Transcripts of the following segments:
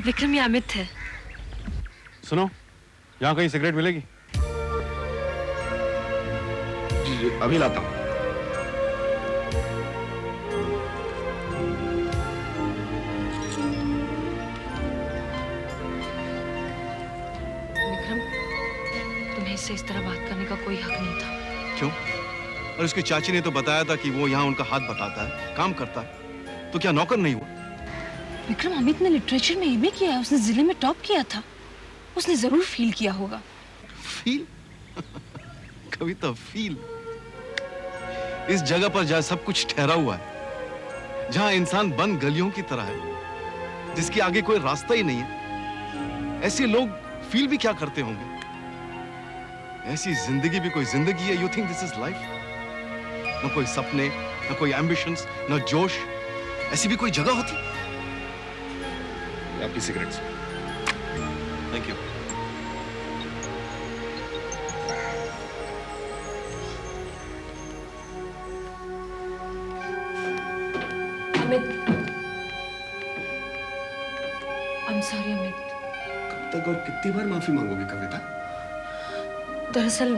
विक्रम, ये अमित है। सुनो, यहाँ कहीं सिगरेट मिलेगी? जी, अभी लाता हूँ। विक्रम, तुम्हें इससे इस तरह बात करने का कोई हक नहीं था। क्यों? और उसकी चाची ने तो बताया था कि वो यहाँ उनका हाथ बटाता है, काम करता है, तो क्या नौकर नहीं हुआ? विक्रम, अमित ने लिटरेचर में एमए किया है, उसने जिले में टॉप किया था। उसने जरूर फील किया होगा। फील? कविता, फील? इस जगह पर जहाँ सब कुछ ठहरा हुआ है, जहाँ इंसान बंद गलियों की तरह है, जिसके आगे कोई रास्ता ही नहीं है, ऐसे लोग फील भी क्या करते होंगे? ऐसी जिंदगी भी कोई जिंदगी है? You think this is life? न कोई सपने, न कोई एम्बिशंस, न जोश, ऐसी भी कोई जगह होती? आपकी cigarettes. Thank you. Amit, I'm sorry Amit. कब तक और कितनी बार माफी मांगोगी कविता? दरअसल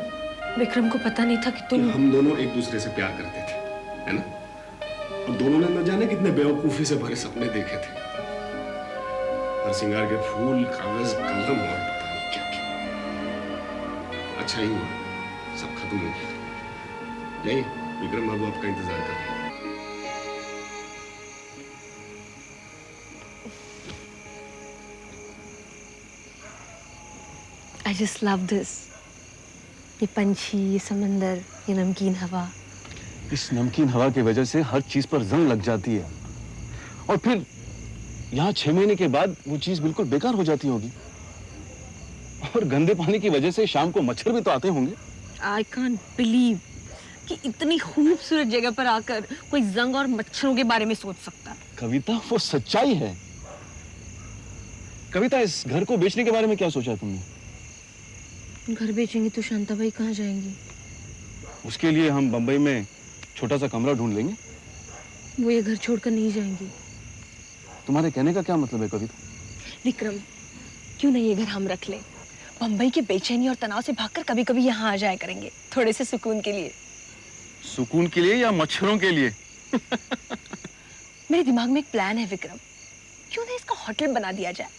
विक्रम को पता नहीं था कि तुम हम दोनों एक दूसरे से प्यार करते थे, है ना? और दोनों ने न जाने कितने बेवकूफी से भरे सपने देखे थे। और सिंगार के फूल, कागज, कलम और पता नहीं क्या क्या। अच्छा ही हुआ, सब खत्म हो गया। जाइए, विक्रम बाबू आपका इंतजार कर रहे हैं। I just love this। ये पंछी, ये समंदर, ये नमकीन हवा। इस नमकीन हवा की वजह से हर चीज पर जंग लग जाती है, और फिर यहाँ 6 महीने के बाद वो चीज बिल्कुल बेकार हो जाती होगी। और गंदे पानी की वजह से शाम को मच्छर भी तो आते होंगे। I can't believe कि इतनी खूबसूरत जगह पर आकर कोई जंग और मच्छरों के बारे में सोच सकता है। कविता, वो सच्चाई है। कविता, इस घर को बेचने के बारे में क्या सोचा तुमने? घर बेचेंगे तो शांताबाई कहाँ जाएंगी? उसके लिए हम बंबई में छोटा सा कमरा ढूंढ लेंगे। वो ये घर छोड़कर नहीं जाएंगी। तुम्हारे कहने का क्या मतलब है कविता? विक्रम, क्यों नहीं ये घर हम रख लें? बंबई के बेचैनी और तनाव से भागकर कभी कभी यहाँ आ जाया करेंगे, थोड़े से सुकून के लिए। सुकून के लिए या मच्छरों के लिए? मेरे दिमाग में एक प्लान है विक्रम, क्यों नहीं इसका होटल बना दिया जाए?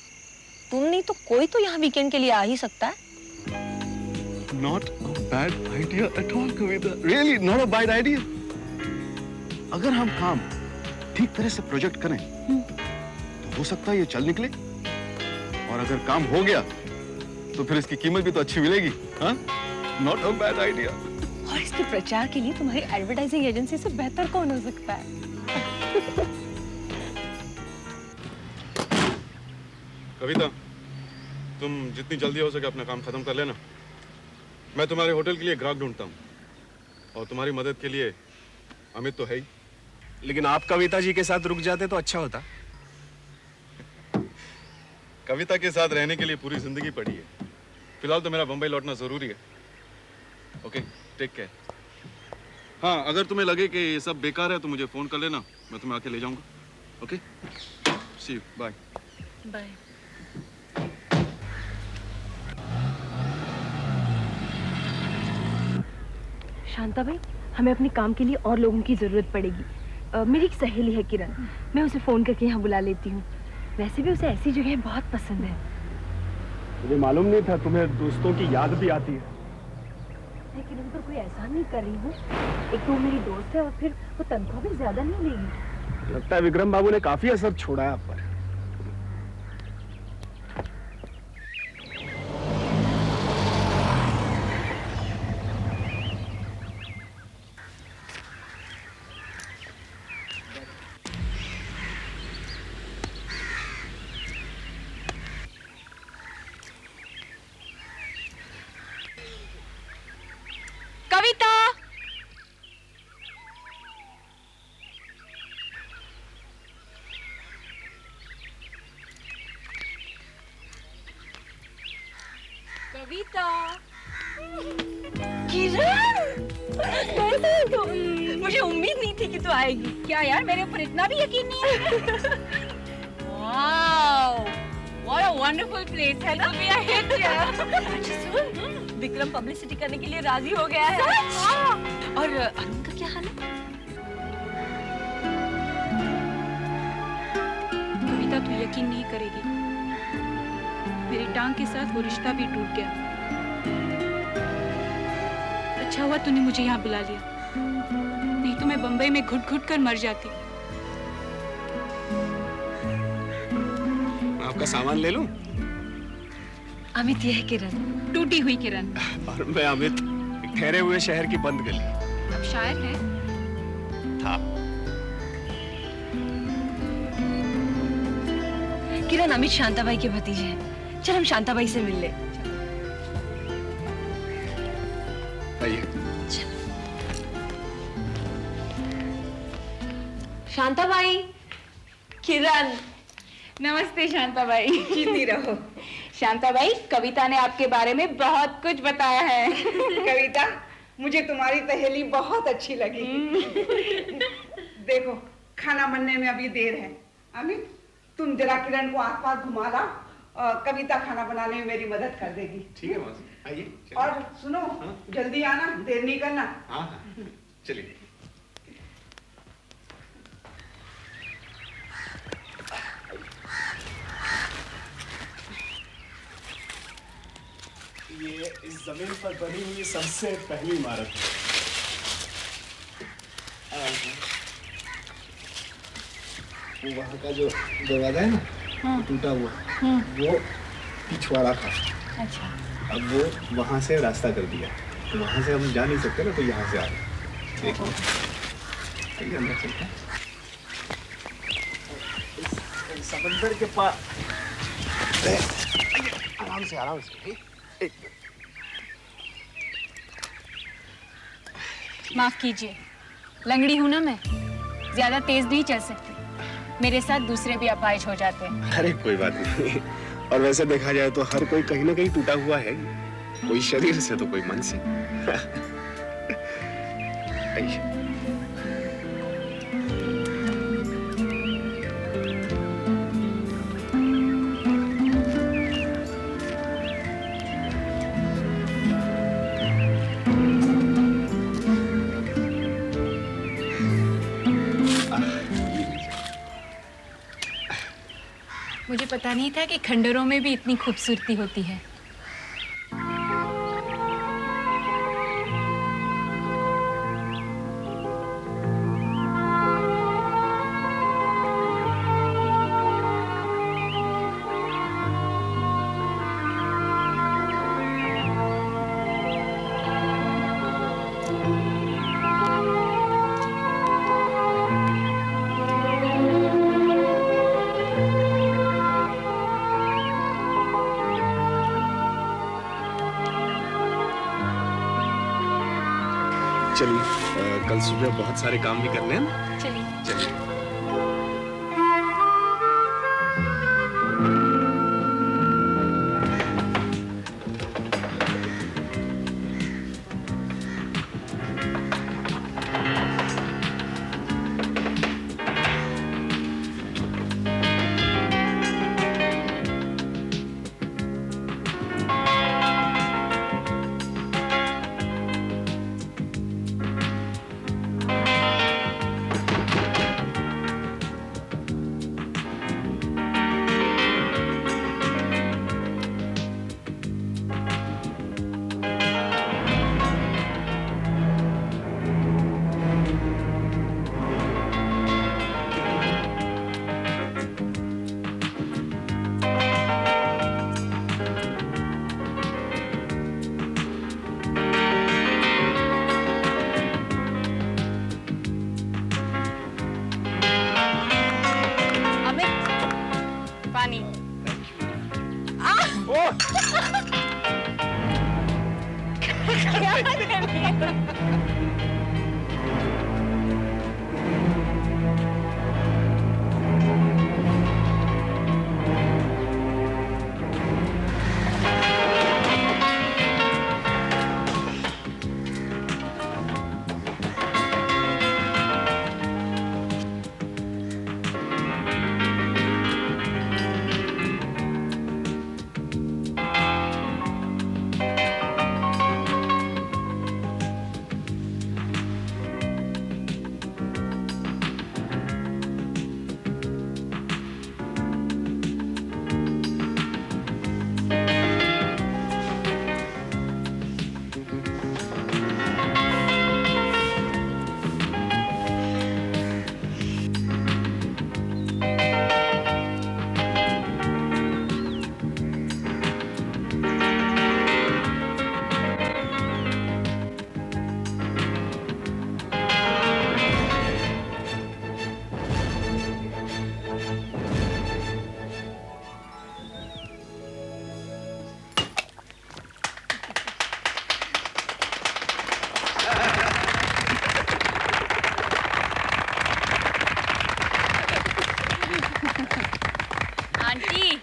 तुम नहीं तो कोई तो यहाँ वीकेंड के लिए आ ही सकता है। Not a bad idea at all, Kavita. Really, not a bad idea। अगर हम काम ठीक तरह से प्रोजेक्ट करें, तो हो सकता है ये चल निकले। और अगर काम हो गया, तो फिर इसकी कीमत भी तो अच्छी मिलेगी, हाँ? Not a bad idea। और इसके प्रचार के लिए तुम्हारी एडवर्टाइजिंग एजेंसी से बेहतर कौन हो सकता है? कविता, तुम जितनी जल्दी हो सके अपना काम खत्म कर लेना। मैं तुम्हारे होटल के लिए ग्राहक ढूंढता हूँ, और तुम्हारी मदद के लिए अमित तो है ही। लेकिन आप कविता जी के साथ रुक जाते तो अच्छा होता। कविता के साथ रहने के लिए पूरी जिंदगी पड़ी है। फिलहाल तो मेरा बंबई लौटना जरूरी है। Okay, take care. हाँ, अगर तुम्हें लगे कि ये सब बेकार है तो मुझे फोन कर लेना, मैं तुम्हें आके ले जाऊंगा। Okay, see you, bye. Bye. Shantabai, हमें अपने काम के लिए और लोगों की जरूरत पड़ेगी। मेरी एक सहेली है किरण, मैं उसे फोन करके यहाँ बुला लेती हूँ। वैसे भी उसे ऐसी जगह बहुत पसंद है। मुझे मालूम नहीं था तुम्हें दोस्तों की याद भी आती है। लेकिन उन पर कोई एहसान नहीं कर रही हूँ। एक तो मेरी दोस्त है और फिर वो तनख्वाह भी ज्यादा नहीं लेगी। लगता है विक्रम बाबू ने काफी असर छोड़ा है आप पर। कविता, कविता, किरण, कैसे हो तुम? मुझे उम्मीद नहीं थी कि तू आएगी। क्या यार, मेरे ऊपर इतना भी यकीन नहीं है? वाओ, wonderful place है ना? We are here here. Soon, Vikram publicity करने के लिए राजी हो गया है। और अरुण का क्या हाल है? कविता, तू यकीन नहीं करेगी, मेरी टांग के साथ वो रिश्ता भी टूट गया। अच्छा हुआ तूने मुझे यहाँ बुला लिया, नहीं तो मैं बंबई में घुट घुट कर मर जाती। आपका सामान ले लूं? अमित, ये है किरण। टूटी हुई किरण। और मैं अमित, एक ठहरे हुए शहर की बंद गली। अब शायर है। था। किरण, अमित शांताबाई के भतीजे हैं। चल हम शांताबाई से मिल ले। आइए। शांताबाई, किरण। नमस्ते शांताबाई। जीती रहो। शांताबाई, कविता ने आपके बारे में बहुत कुछ बताया है। कविता, मुझे तुम्हारी पहेली बहुत अच्छी लगी। देखो, खाना बनने में अभी देर है। अमित, तुम जरा किरण को आसपास घुमा ला और कविता खाना बनाने में मेरी मदद कर देगी। ठीक है मौसी, आइए। चलिए। और सुनो, जल्दी आना, देर नहीं करना। हाँ हाँ, चलिए। ये इस जमीन पर बनी हुई सबसे पहली इमारत है। वो वहाँ का जो दरवाजा है ना, टूटा हुआ, वो पिछवाड़ा था। अच्छा। अब वो वहाँ से रास्ता कर दिया, तो वहाँ से हम जा नहीं सकते ना, तो यहाँ से आ गए। देखो, आइए अंदर चलते हैं। इस समंदर के पास आराम से, आराम से। एक माफ कीजिए, लंगड़ी हूं ना मैं, ज्यादा तेज नहीं चल सकती। मेरे साथ दूसरे भी अपाहिज हो जाते हैं। अरे कोई बात नहीं। और वैसे देखा जाए तो हर कोई कहीं ना कहीं टूटा हुआ है, कोई शरीर से तो कोई मन से। आइए। मुझे पता नहीं था कि खंडरों में भी इतनी खूबसूरती होती है। चलिए, कल सुबह बहुत सारे काम भी करने हैं ना। चलिए। चलिए।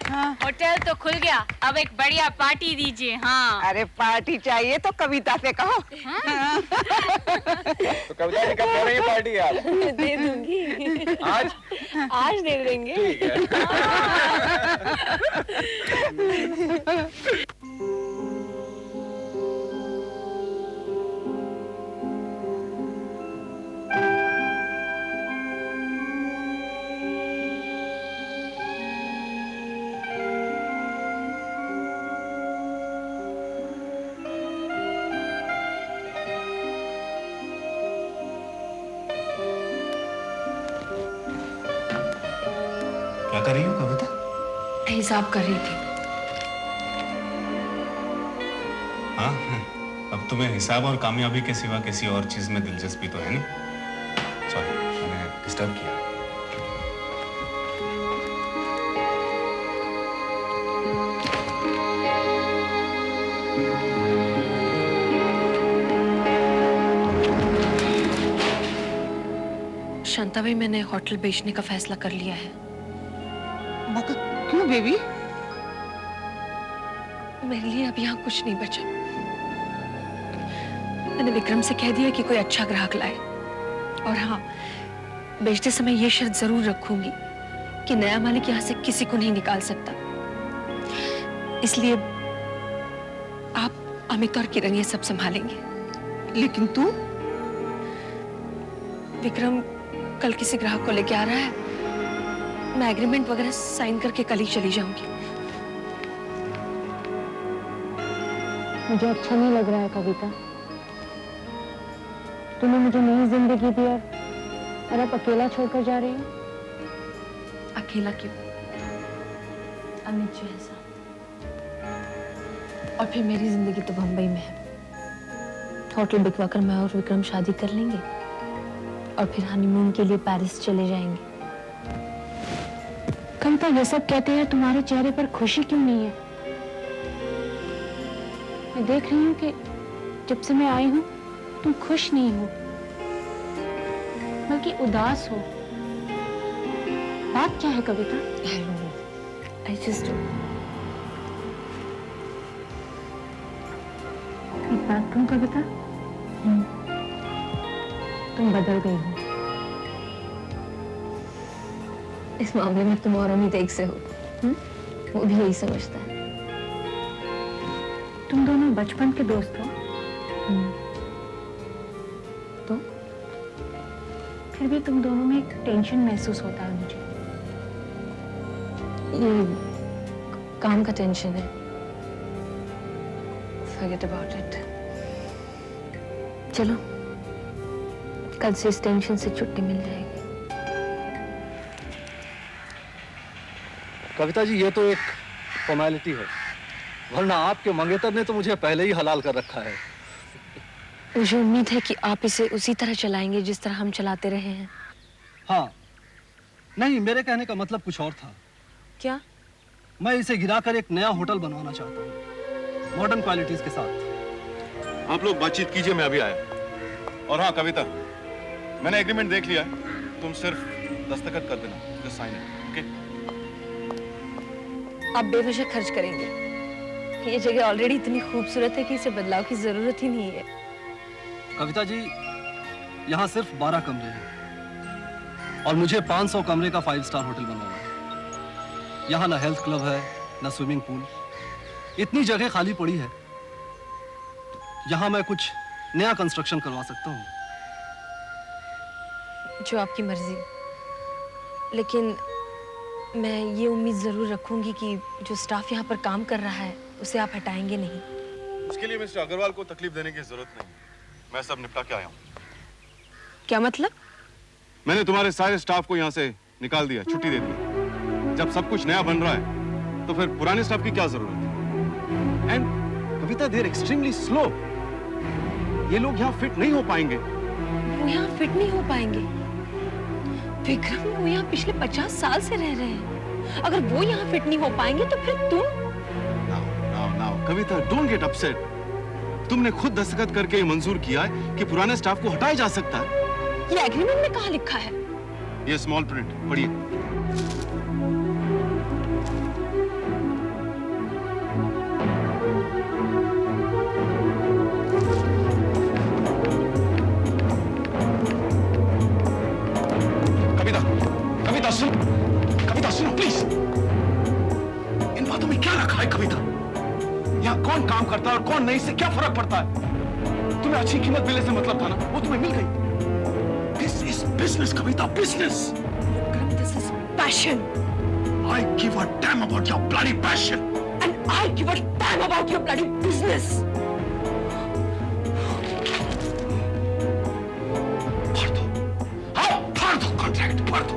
होटल तो खुल गया, अब एक बढ़िया पार्टी दीजिए। हाँ अरे पार्टी चाहिए तो कविता से कहो। तो कविता जी कब दे रही है पार्टी आप? दे दूंगी। आज दे देंगे। ठीक है। क्या कर रही हो कविता? हिसाब कर रही थी। हाँ, अब तुम्हें हिसाब और कामयाबी के सिवा किसी और चीज में दिलचस्पी तो है नहीं। सॉरी, मैंने डिस्टर्ब किया। शांता भाई, मैंने होटल बेचने का फैसला कर लिया है। मगर क्यों बेबी? मेरे लिए अब यहाँ कुछ नहीं बचा। मैंने विक्रम से कह दिया कि कोई अच्छा ग्राहक लाए, और हाँ, बेचते समय ये शर्त जरूर रखूंगी कि नया मालिक यहाँ से किसी को नहीं निकाल सकता। इसलिए आप, अमित और किरण ये सब संभालेंगे। लेकिन तू? विक्रम कल किसी ग्राहक को लेके आ रहा है। मैं एग्रीमेंट वगैरह साइन करके कल ही चली जाऊंगी। मुझे अच्छा नहीं लग रहा है कविता। तूने मुझे नई जिंदगी दी और अब अकेला छोड़कर जा रही हो। अकेला क्यों? अमित जो है साथ, और फिर मेरी जिंदगी तो बंबई में है। होटल बिकवाकर मैं और विक्रम शादी कर लेंगे और फिर हनीमून के लिए पेरिस चले जाएंगे। कविता, ये सब कहते हैं, तुम्हारे चेहरे पर खुशी क्यों नहीं है? मैं देख रही हूँ कि जब से मैं आई हूँ तुम खुश नहीं हो, बल्कि उदास हो। बात क्या है कविता? I just don't. एक बात कहूँ कविता, तुम बदल गई हो। इस मामले में तुम और अमित एक से हो। वो भी यही समझता है। तुम दोनों बचपन के दोस्त हो। तो फिर भी तुम दोनों में एक टेंशन महसूस होता है मुझे। ये काम का टेंशन है। Forget about it. चलो, कल से इस टेंशन से छुट्टी मिल जाएगी। कविता जी, ये तो एक फॉर्मेलिटी है, वरना आपके मंगेतर ने तो मुझे पहले ही हलाल कर रखा है। मुझे उम्मीद है कि आप इसे उसी तरह चलाएंगे जिस तरह हम चलाते रहे हैं। हाँ, नहीं, मेरे कहने का मतलब कुछ और था। क्या? मैं इसे गिराकर एक नया होटल बनवाना चाहता हूँ, मॉडर्न क्वालिटीज के साथ। आप लोग बातचीत कीजिए, मैं अभी आया। और हाँ कविता, मैंने एग्रीमेंट देख लिया है, तुम सिर्फ दस्तखत कर देना, जस्ट साइन इट, ओके? आप बेवजह खर्च करेंगे। ये जगह ऑलरेडी इतनी खूबसूरत है कि इसे बदलाव की जरूरत ही नहीं है। कविता जी, यहाँ सिर्फ 12 कमरे हैं और मुझे 500 कमरे का 5 स्टार होटल बनवाना है। यहाँ ना हेल्थ क्लब है, ना स्विमिंग पूल। इतनी जगह खाली पड़ी है, यहाँ मैं कुछ नया कंस्ट्रक्शन करवा सकता हूँ। जो आपकी मर्जी, लेकिन मैं ये उम्मीद जरूर रखूंगी कि जो स्टाफ यहाँ पर काम कर रहा है उसे आप हटाएंगे नहीं। उसके लिए मिस्टर अग्रवाल को तकलीफ देने की जरूरत नहीं, मैं सब निपटा के आया हूँ। क्या मतलब? मैंने तुम्हारे सारे स्टाफ को यहाँ से निकाल दिया, छुट्टी दे दी। जब सब कुछ नया बन रहा है तो फिर पुराने स्टाफ की क्या जरूरत है? And Kavita, there extremely slow. ये लोग यहाँ फिट नहीं हो पाएंगे। वो यहाँ फिट नहीं हो पाएंगे? विक्रम, वो यहाँ पिछले 50 साल से रह रहे हैं। अगर वो यहाँ फिट नहीं हो पाएंगे तो फिर तुम? Now Kavita, don't get upset. तुमने खुद दस्तखत करके ये मंजूर किया है कि पुराने स्टाफ को हटाया जा सकता है। ये एग्रीमेंट में कहाँ लिखा है? ये स्मॉल प्रिंट पढ़िए। है कविता? यहाँ कौन काम करता है और कौन नहीं, इससे क्या फर्क पड़ता है? तुम्हें अच्छी कीमत मिलने से मतलब था ना, वो तुम्हें मिल गई। This is business Kavita, business. This is passion, I give a damn about your bloody passion. and I give a damn about your bloody business. फाड़ दो, हाँ फाड़ दो कॉन्ट्रैक्ट, फाड़ दो।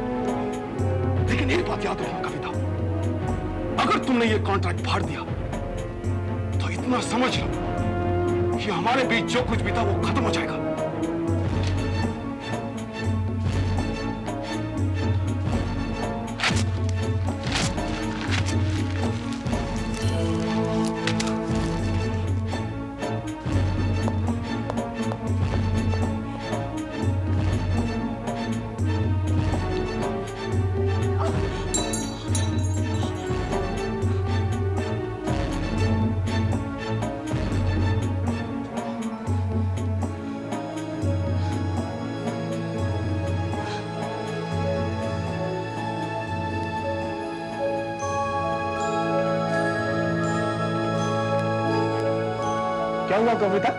लेकिन एक बात याद रखना कविता, अगर तुमने ये कॉन्ट्रैक्ट फाड़ दिया तो इतना समझ लो कि हमारे बीच जो कुछ भी था वो खत्म हो जाएगा। क्या हुआ कविता?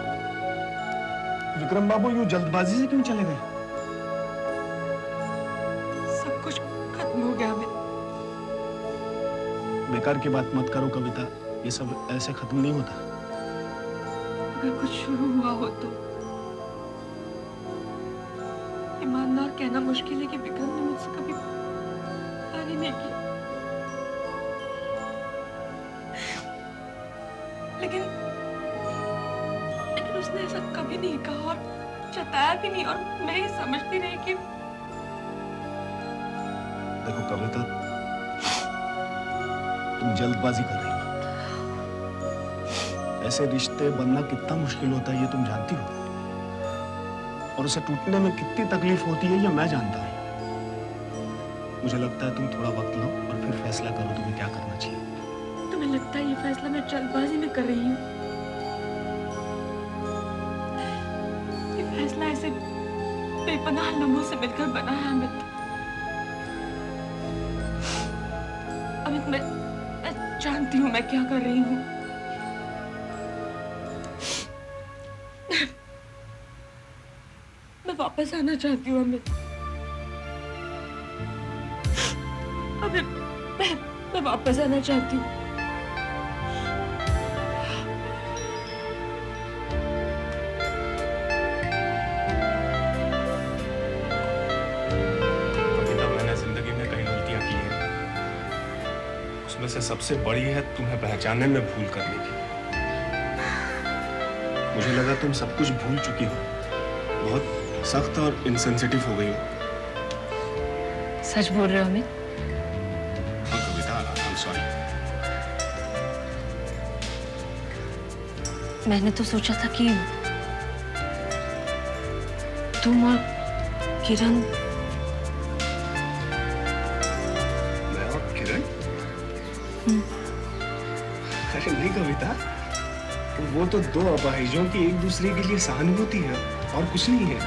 विक्रम बाबू यूं जल्दबाजी से क्यों चले गए? सब कुछ खत्म हो गया अमित। बेकार की बात मत करो कविता, ये सब ऐसे खत्म नहीं होता। अगर कुछ शुरू हुआ हो तो ईमानदार कहना मुश्किल है कि विक्रम ने मुझसे कभी प्यार ही नहीं किया, लेकिन उसने ऐसा कभी नहीं कहा और जताया भी नहीं, और मैं ही समझती रही कि देखो कविता, तुम जल्दबाजी कर रही हो। ऐसे रिश्ते बनना कितना मुश्किल होता है ये तुम जानती हो, और उसे टूटने में कितनी तकलीफ होती है ये मैं जानता हूँ। मुझे लगता है तुम थोड़ा वक्त लो और फिर फैसला करो तुम्हें क्या करना चाहिए। तुम्हें लगता है ये फैसला मैं जल्दबाजी में कर रही हूँ? ये फैसला ऐसे बेपनाह लम्हों से मिलकर बना है अमित। अमित, मैं जानती हूँ मैं क्या कर रही हूँ। मैं वापस आना चाहती हूँ अमित। अमित, मैं वापस आना चाहती हूँ। उसमें से सबसे बड़ी है तुम्हें पहचानने में भूल करने की। मुझे लगा तुम सब कुछ भूल चुकी हो, बहुत सख्त और इनसेंसिटिव हो गई हो। सच बोल रहे हो अमित? हाँ कविता, आई एम सॉरी। मैंने तो सोचा था कि तुम और किरण। मैं और किरण? अरे नहीं कविता, वो तो दो अपाहिजों की एक दूसरे के लिए सहानुभूति है और कुछ नहीं है।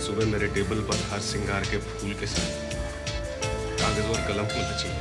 सुबह मेरे टेबल पर हार श्रृंगार के फूल के साथ कागज और कलम होना चाहिए।